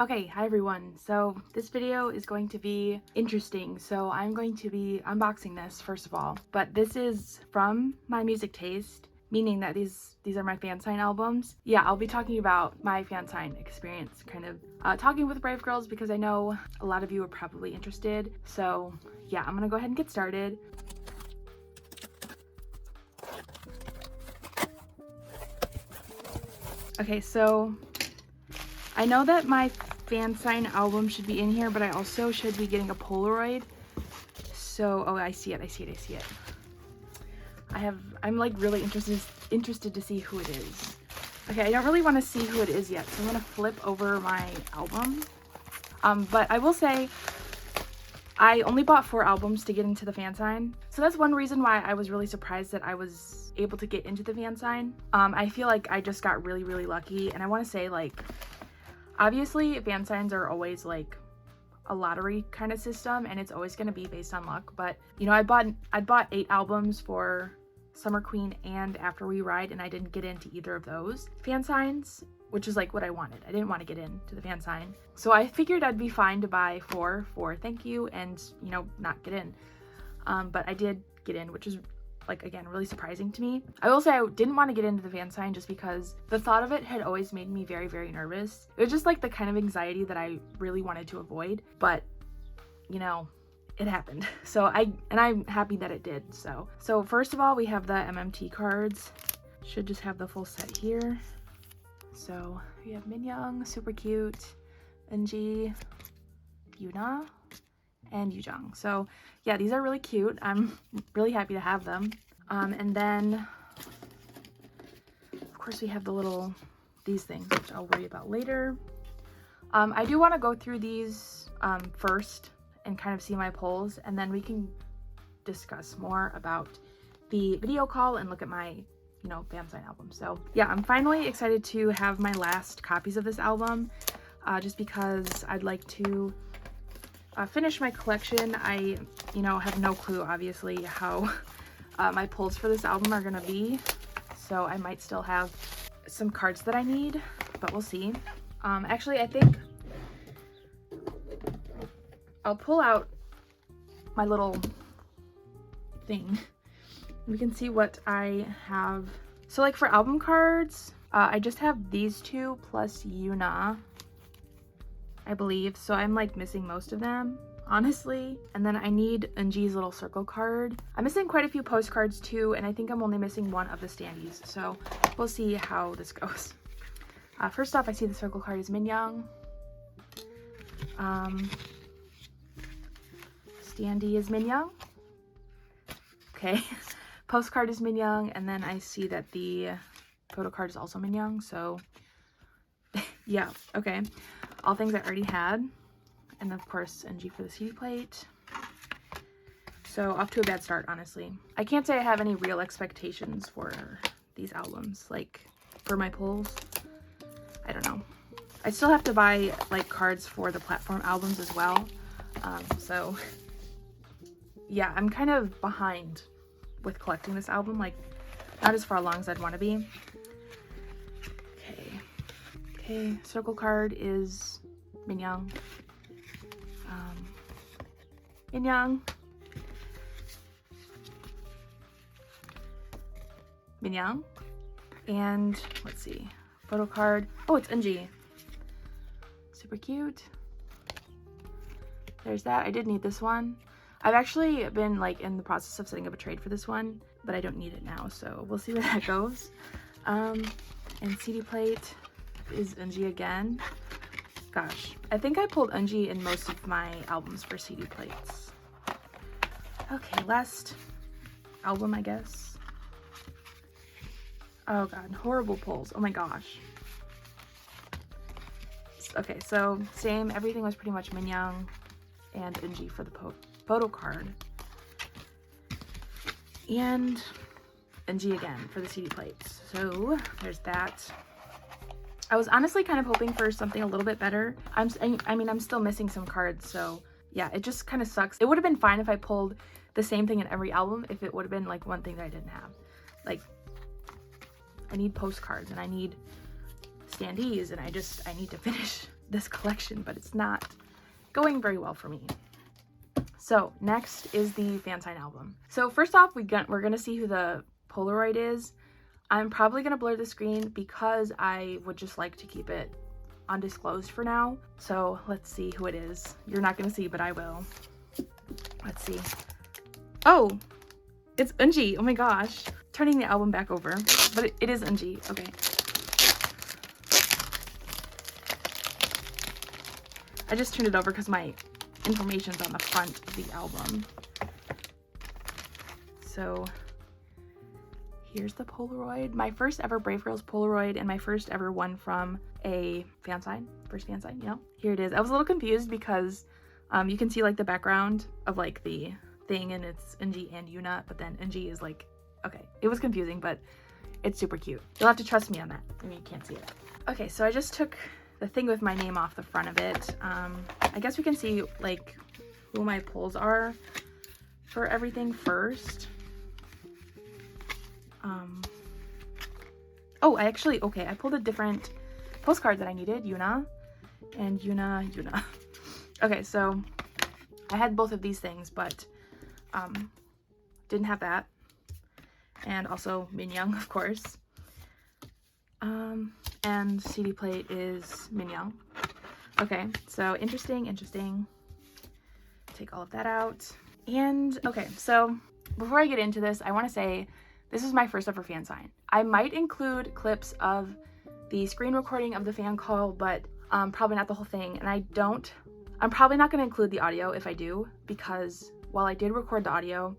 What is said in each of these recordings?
Okay, hi everyone. So this video is going to be interesting. So I'm going to be unboxing this first of all, but this is from my music taste, meaning that these are my Fansign albums. Yeah, I'll be talking about my Fansign experience, kind of talking with Brave Girls because I know a lot of you are probably interested. So yeah, I'm gonna go ahead and get started. Okay, so I know that my Fansign album should be in here, but I also should be getting a Polaroid. So, oh, I see it. I'm like really interested to see who it is. Okay, I don't really want to see who it is yet, so I'm gonna flip over my album. But I will say, I only bought 4 albums to get into the Fansign. So that's one reason why I was really surprised that I was able to get into the Fansign. I feel like I just got really lucky, and I want to say, like, obviously Fansigns are always like a lottery kind of system, and it's always going to be based on luck, but you know, I bought 8 albums for Summer Queen and After We Ride, and I didn't get into either of those Fansigns, which is like what I wanted. I didn't want to get into the Fansign, so I figured I'd be fine to buy 4 for thank you and, you know, not get in. But I did get in, which is, like, again, really surprising to me. I will say I didn't want to get into the Fansign just because the thought of it had always made me very nervous. It was just like the kind of anxiety that I really wanted to avoid, but you know, it happened. So I'm happy that it did. So first of all, we have the MMT cards. Should just have the full set here. So we have Minyoung, super cute, Eunji, Yoona, and Yoojong. So yeah, these are really cute. I'm really happy to have them. And then of course we have these things, which I'll worry about later. I do want to go through these first and kind of see my polls, and then we can discuss more about the video call and look at my, you know, Fansign album. So yeah, I'm finally excited to have my last copies of this album, just because I'd like to finish my collection. I, you know, have no clue, obviously, how my pulls for this album are gonna be, so I might still have some cards that I need, but we'll see. Actually, I think I'll pull out my little thing. We can see what I have. So like for album cards, I just have these 2 plus Yoona, I believe. So I'm like missing most of them, honestly. And then I need Eunji's little circle card. I'm missing quite a few postcards too, and I think I'm only missing 1 of the standees. So we'll see how this goes. First off, I see the circle card is Minyoung. Standee is Minyoung. Okay. Postcard is Minyoung, and then I see that the photo card is also Minyoung, so yeah, okay. All things I already had. And of course, Eunji for the CD plate. So off to a bad start, honestly. I can't say I have any real expectations for these albums, like for my pulls. I don't know. I still have to buy like cards for the platform albums as well. So yeah, I'm kind of behind with collecting this album, like not as far along as I'd want to be. Okay, circle card is Minyoung. Minyoung. And let's see, photo card. Oh, it's Eunji. Super cute. There's that. I did need this one. I've actually been like in the process of setting up a trade for this one, but I don't need it now, so we'll see where that goes. And CD plate is Eunji again. Gosh, I think I pulled Eunji in most of my albums for CD plates. Okay, last album, I guess. Oh god, horrible pulls. Oh my gosh. Okay, so same. Everything was pretty much Minyoung and Eunji for the photo card. And Eunji again for the CD plates. So there's that. I was honestly kind of hoping for something a little bit better. I mean, I'm still missing some cards, so yeah, it just kind of sucks. It would have been fine if I pulled the same thing in every album, if it would have been like one thing that I didn't have. Like, I need postcards and I need standees, and I need to finish this collection, but it's not going very well for me. So next is the Fansign album. So first off, we're gonna see who the Polaroid is. I'm probably gonna blur the screen because I would just like to keep it undisclosed for now. So let's see who it is. You're not gonna see, but I will. Let's see. Oh, it's Eunji. Oh my gosh. Turning the album back over, but it is Eunji. Okay. I just turned it over because my information's on the front of the album. So here's the Polaroid. My first ever Brave Girls Polaroid and my first ever one from a Fansign. First Fansign, you know? Here it is. I was a little confused because you can see like the background of like the thing and it's Eunji and Yoona, but then Eunji is like, okay. It was confusing, but it's super cute. You'll have to trust me on that. I mean, you can't see it. Okay, so I just took the thing with my name off the front of it. I guess we can see like who my pulls are for everything first. Oh, I pulled a different postcard that I needed, Yoona and Yoona. Okay, so I had both of these things, but didn't have that. And also Minyoung, of course. And CD plate is Minyoung. Okay, so interesting. Take all of that out. And okay, so before I get into this, I want to say this is my first ever Fansign. I might include clips of the screen recording of the fan call, but probably not the whole thing. And I'm probably not going to include the audio if I do, because while I did record the audio,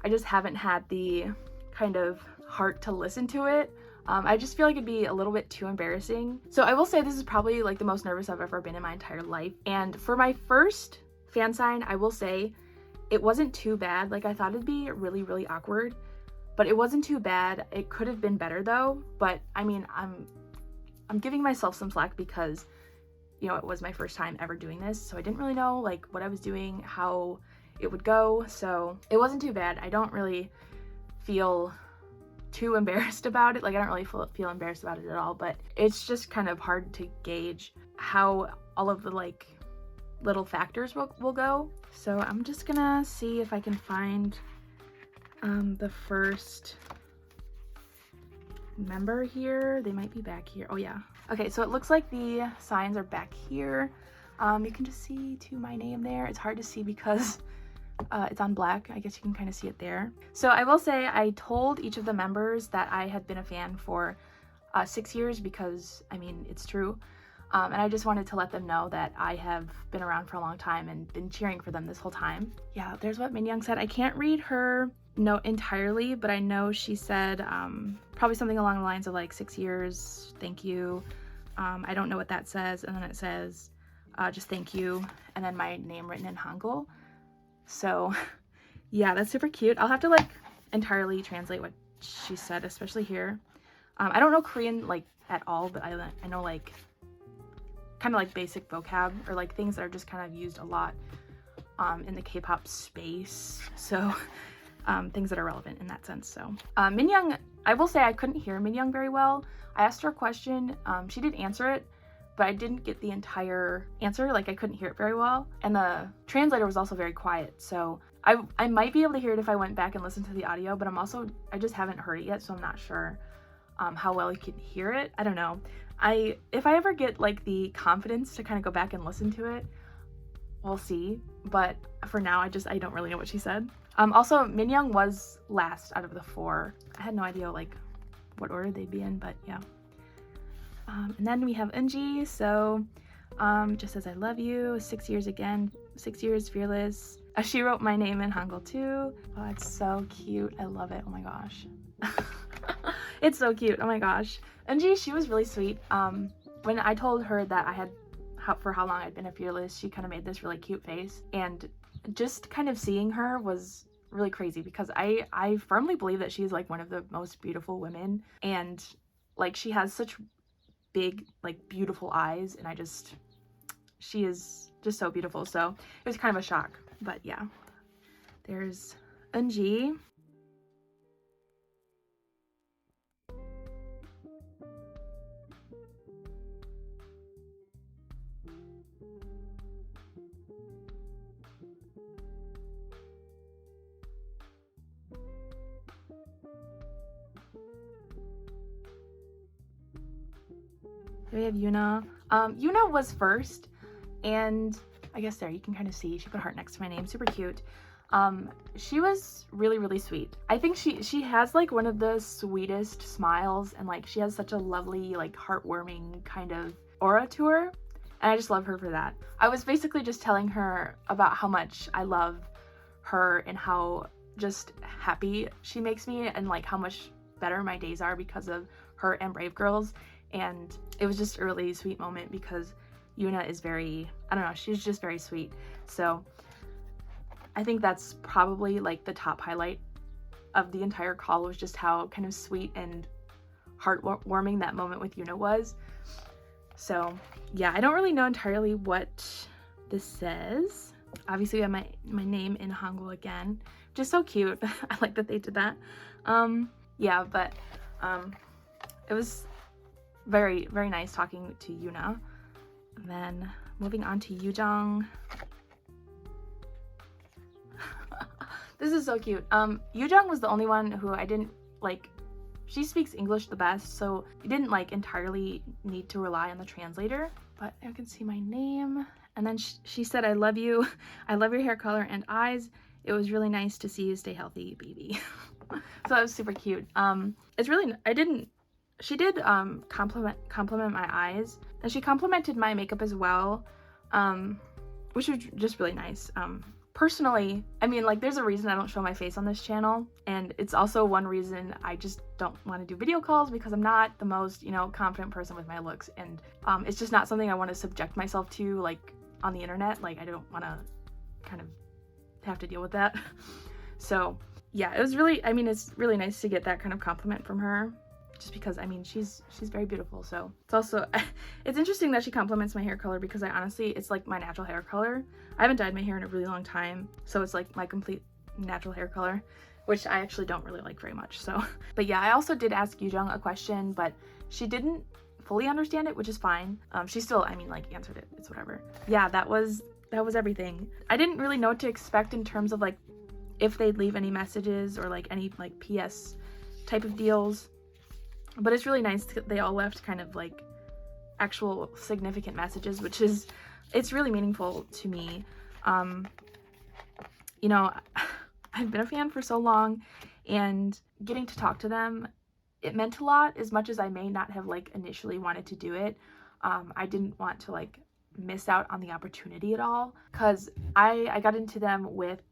I just haven't had the kind of heart to listen to it. I just feel like it'd be a little bit too embarrassing. So I will say this is probably like the most nervous I've ever been in my entire life. And for my first Fansign, I will say it wasn't too bad. Like I thought it'd be really, really awkward, but it wasn't too bad. It could have been better though. But I mean, I'm giving myself some slack because, you know, it was my first time ever doing this. So I didn't really know like what I was doing, how it would go. So it wasn't too bad. I don't really feel too embarrassed about it. Like I don't really feel embarrassed about it at all, but it's just kind of hard to gauge how all of the like little factors will go. So I'm just gonna see if I can find the first member here. They might be back here. Oh yeah. Okay, so it looks like the signs are back here. You can just see my name there. It's hard to see because it's on black. I guess you can kind of see it there. So I will say I told each of the members that I had been a fan for 6 years because, I mean, it's true. And I just wanted to let them know that I have been around for a long time and been cheering for them this whole time. Yeah, there's what Minyoung said. I can't read her note entirely, but I know she said probably something along the lines of like 6 years, thank you. I don't know what that says. And then it says just thank you. And then my name written in Hangul. So yeah, that's super cute. I'll have to like entirely translate what she said, especially here. I don't know Korean like at all, but I know like kind of like basic vocab or like things that are just kind of used a lot in the K-pop space. So things that are relevant in that sense. So Minyoung, I will say I couldn't hear Minyoung very well. I asked her a question. She did answer it, but I didn't get the entire answer. Like I couldn't hear it very well. And the translator was also very quiet. So I might be able to hear it if I went back and listened to the audio, but I just haven't heard it yet. So I'm not sure how well you can hear it. I don't know. If I ever get like the confidence to kind of go back and listen to it, we'll see. But for now, I don't really know what she said. Also Minyoung was last out of the 4. I had no idea like what order they'd be in, but yeah. And then we have Eunji, so just says I love you, 6 years again, 6 years fearless. She wrote my name in Hangul too. Oh, it's so cute. I love it. Oh my gosh. It's so cute. Oh my gosh. Eunji, she was really sweet. When I told her that for how long I'd been a fearless, she kind of made this really cute face. And just kind of seeing her was really crazy because I firmly believe that she's like one of the most beautiful women. And like she has such big, like beautiful eyes, and she is just so beautiful. So it was kind of a shock, but yeah. There's Eunji. Then we have Yoona. Yoona was first, and I guess there you can kind of see she put a heart next to my name. Super cute. She was really, really sweet. I think she has like one of the sweetest smiles, and like she has such a lovely, like heartwarming kind of aura to her, and I just love her for that. I was basically just telling her about how much I love her and how just happy she makes me, and like how much better my days are because of her and Brave Girls. And it was just a really sweet moment because Yoona is very, I don't know, she's just very sweet. So I think that's probably like the top highlight of the entire call, was just how kind of sweet and heartwarming that moment with Yoona was. So yeah, I don't really know entirely what this says. Obviously we have my name in Hangul again, which is so cute. I like that they did that. Yeah, but it was very, very nice talking to Yoona. And then moving on to Yoojong. This is so cute. Yoojong was the only one who I didn't like. She speaks English the best, so I didn't like entirely need to rely on the translator. But you can see my name. And then she said, "I love you. I love your hair color and eyes. It was really nice to see you stay healthy, baby." So that was super cute. It's really, she did compliment my eyes, and she complimented my makeup as well, which was just really nice. Personally, I mean, like, there's a reason I don't show my face on this channel, and it's also one reason I just don't want to do video calls, because I'm not the most, you know, confident person with my looks, and it's just not something I want to subject myself to, like, on the internet. Like, I don't want to kind of have to deal with that. So yeah, it was really, I mean, it's really nice to get that kind of compliment from her, just because, I mean, she's very beautiful. So it's also, it's interesting that she compliments my hair color, because I honestly, it's like my natural hair color. I haven't dyed my hair in a really long time, so it's like my complete natural hair color, which I actually don't really like very much. So, but yeah, I also did ask Yoojong a question, but she didn't fully understand it, which is fine. She still, I mean, like, answered it. It's whatever. Yeah, that was everything. I didn't really know what to expect in terms of like if they'd leave any messages or like any like PS type of deals, but it's really nice that they all left kind of like actual significant messages, which is, it's really meaningful to me. You know, I've been a fan for so long, and getting to talk to them, it meant a lot, as much as I may not have like initially wanted to do it. I didn't want to like miss out on the opportunity at all, because I got into them with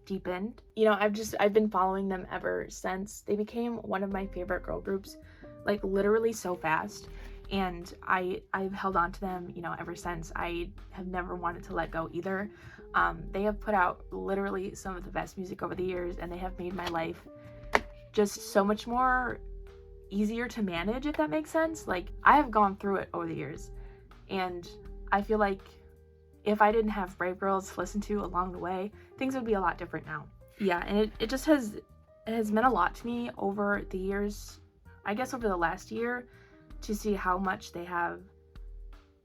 Deepened. You know, I've been following them ever since. They became one of my favorite girl groups, like literally so fast, and I've held on to them, you know, ever since. I have never wanted to let go either. They have put out literally some of the best music over the years, and they have made my life just so much more easier to manage, if that makes sense. Like, I have gone through it over the years, and I feel like if I didn't have Brave Girls to listen to along the way, things would be a lot different now. Yeah, and it just has meant a lot to me over the years, I guess over the last year, to see how much they have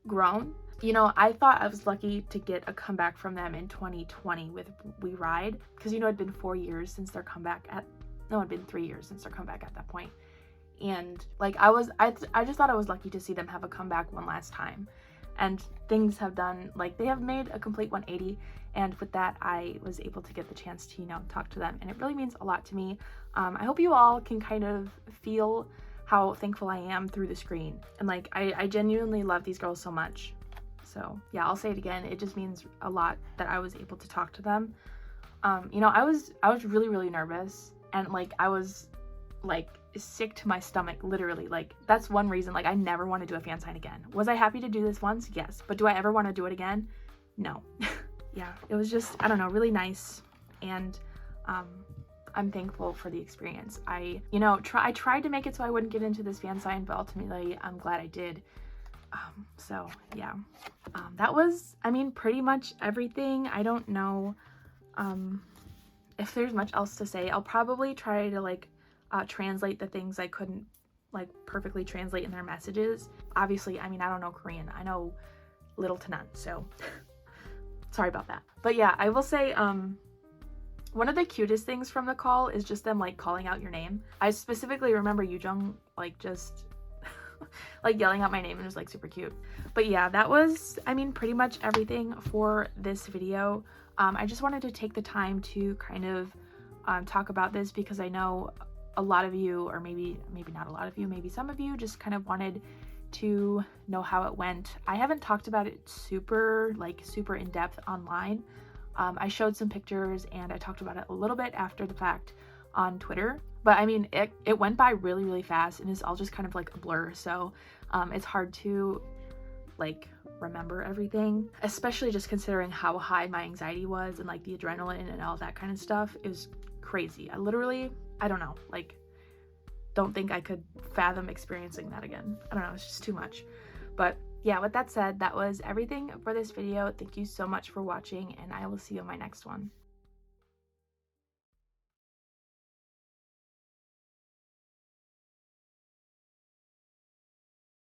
grown. You know, I thought I was lucky to get a comeback from them in 2020 with We Ride, because, you know, it'd been 4 years since their comeback it'd been 3 years since their comeback at that point. And like, I just thought I was lucky to see them have a comeback one last time. And things have done, like, they have made a complete 180, and with that I was able to get the chance to, you know, talk to them, and it really means a lot to me. I hope you all can kind of feel how thankful I am through the screen, and like, I genuinely love these girls so much. So yeah, I'll say it again, it just means a lot that I was able to talk to them. You know, I was really, really nervous, and like, I was like sick to my stomach, literally. Like, that's one reason, like, I never want to do a fan sign again. Was I happy to do this once? Yes. But do I ever want to do it again? No. Yeah, it was just, I don't know, really nice, and I'm thankful for the experience. I tried to make it so I wouldn't get into this fan sign, but ultimately I'm glad I did. So yeah, that was, I mean, pretty much everything. I don't know if there's much else to say. I'll probably try to like translate the things I couldn't like perfectly translate in their messages. Obviously, I mean, I don't know Korean. I know little to none, so sorry about that. But yeah, I will say one of the cutest things from the call is just them like calling out your name. I specifically remember Yoojong like just like yelling out my name, and it was like super cute. But yeah, that was, I mean, pretty much everything for this video. I just wanted to take the time to kind of talk about this because I know a lot of you, or maybe not a lot of you, maybe some of you just kind of wanted to know how it went. I haven't talked about it super in depth online. I showed some pictures and I talked about it a little bit after the fact on Twitter, but I mean, it went by really fast, and it's all just kind of like a blur, so it's hard to like remember everything, especially just considering how high my anxiety was and like the adrenaline and all that kind of stuff. It was crazy. I don't know, like, don't think I could fathom experiencing that again. I don't know, it's just too much. But yeah, with that said, that was everything for this video. Thank you so much for watching, and I will see you in my next one.